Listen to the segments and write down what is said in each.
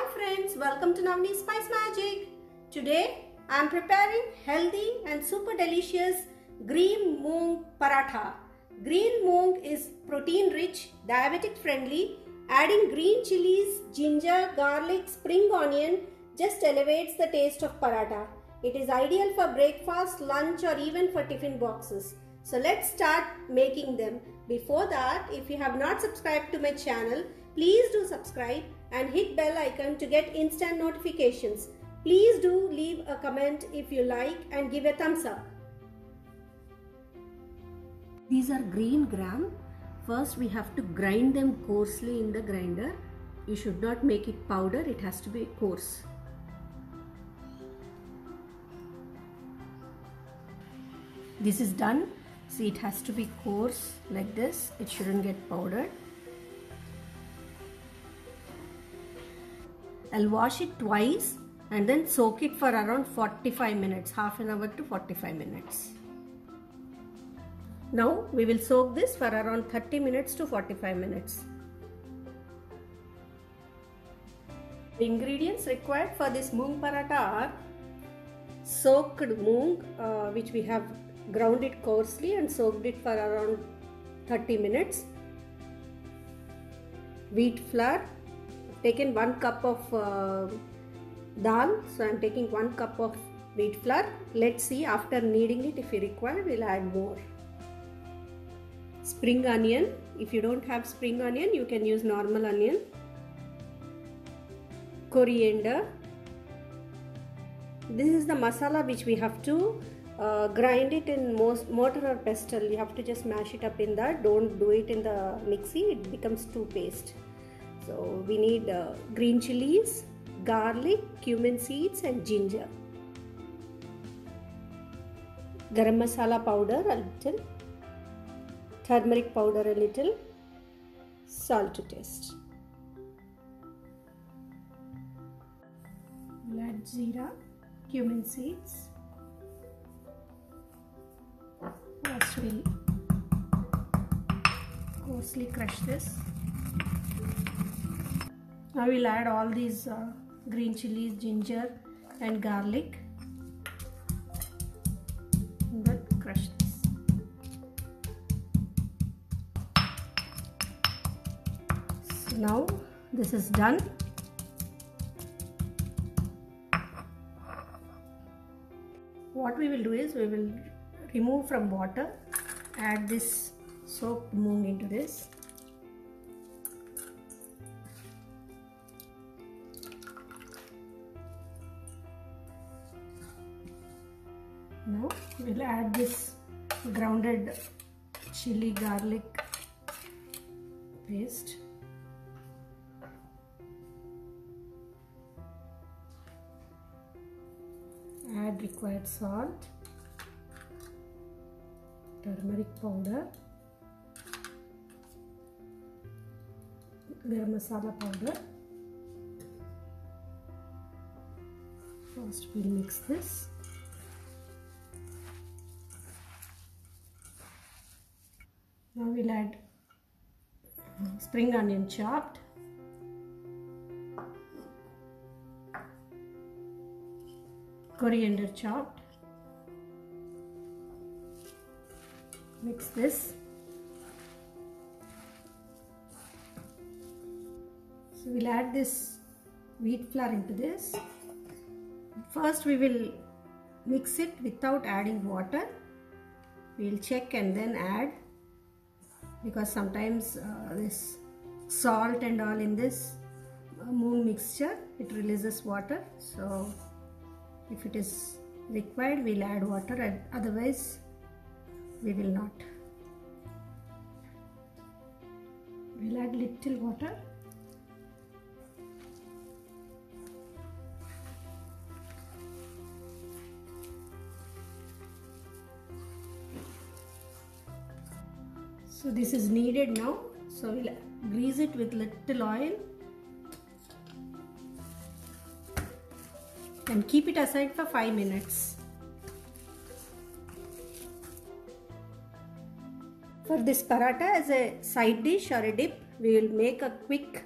Hi friends, welcome to Navneet Spice Magic. Today I am preparing healthy and super delicious green moong paratha. Green moong is protein rich, diabetic friendly. Adding green chilies, ginger, garlic, spring onion just elevates the taste of paratha. It is ideal for breakfast, lunch or even for tiffin boxes. So let's start making them. Before that, if you have not subscribed to my channel, please do subscribe and hit bell icon to get instant notifications. Please do leave a comment if you like and give a thumbs up. These are green gram. First we have to grind them coarsely in the grinder. You should not make it powder, it has to be coarse. This is done. See, it has to be coarse like this. It shouldn't get powdered. I'll wash it twice and then soak it for around 45 minutes, half an hour to 45 minutes. Now we will soak this for around 30 minutes to 45 minutes. The ingredients required for this moong paratha are soaked moong, which we have ground it coarsely and soaked it for around 30 minutes. Wheat flour, taken 1 cup of dal, so I am taking 1 cup of wheat flour. Let's see after kneading it, if we require we'll add more. Spring onion, if you don't have spring onion you can use normal onion. Coriander. This is the masala which we have to grind it in mortar or pestle. You have to just mash it up in that. Don't do it in the mixie, it becomes too paste. So we need green chilies, garlic, cumin seeds and ginger. Garam masala powder a little, turmeric powder a little, salt to taste. We'll add jeera, cumin seeds. First we'll coarsely crush this. Now we'll add all these green chilies, ginger and garlic. And then crush this. So now this is done. What we will do is we will remove from water, add this soaked moong into this. Now we'll add this grounded chili garlic paste. Add required salt, turmeric powder, garam masala powder. First we'll mix this. Now we'll add spring onion chopped, coriander chopped. Mix this. So we'll add this wheat flour into this. First we will mix it without adding water. We'll check and then add, because sometimes this salt and all in this moong mixture, it releases water. So if it is required we'll add water, and otherwise we will not. We'll add little water. So this is kneaded now, so we'll grease it with little oil and keep it aside for 5 minutes. For this paratha, as a side dish or a dip, we will make a quick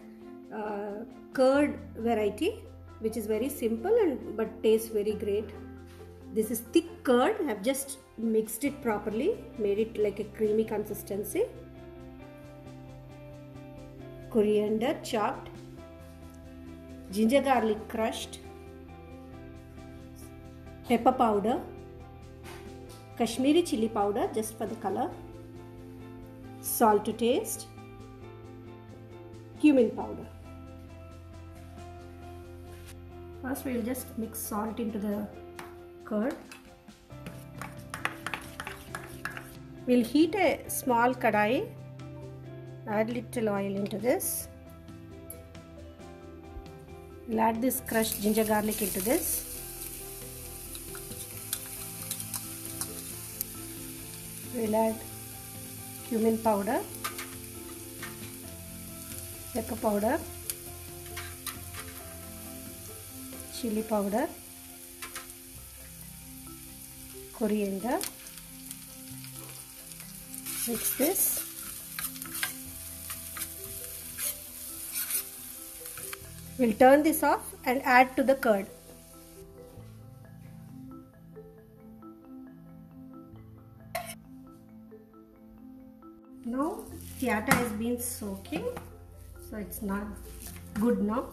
curd variety, which is very simple and but tastes very great. This is thick curd. I have just mixed it properly, made it like a creamy consistency. Coriander chopped, ginger garlic crushed, pepper powder, Kashmiri chili powder just for the color, salt to taste, cumin powder. First we will just mix salt into the curd. We'll heat a small kadai, add little oil into this. We'll add this crushed ginger garlic into this. We'll add cumin powder, pepper powder, chili powder, coriander. Mix this. We'll turn this off and add to the curd. Now the atta has been soaking, so it's not good now.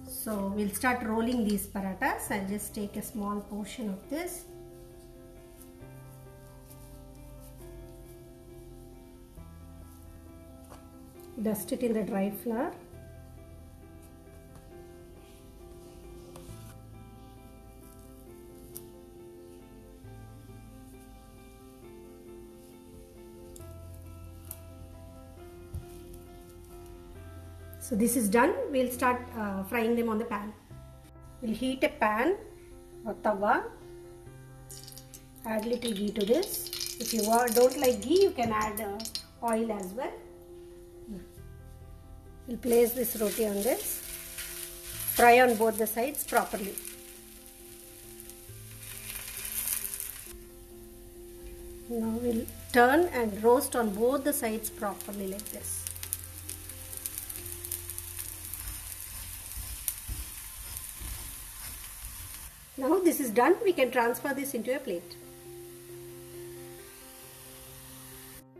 So we'll start rolling these parathas. I'll just take a small portion of this. Dust it in the dry flour. So this is done. We'll start frying them on the pan. We'll heat a pan or tawa. Add little ghee to this. If you don't like ghee, you can add oil as well. We'll place this roti on this. Fry on both the sides properly. Now we'll turn and roast on both the sides properly like this. Now this is done, we can transfer this into a plate.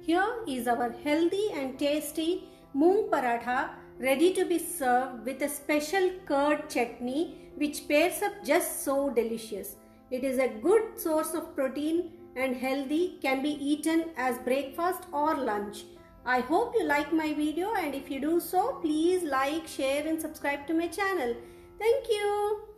Here is our healthy and tasty moong paratha ready to be served with a special curd chutney which pairs up just so delicious. It is a good source of protein and healthy, can be eaten as breakfast or lunch. I hope you like my video, and if you do so, please like, share and subscribe to my channel. Thank you.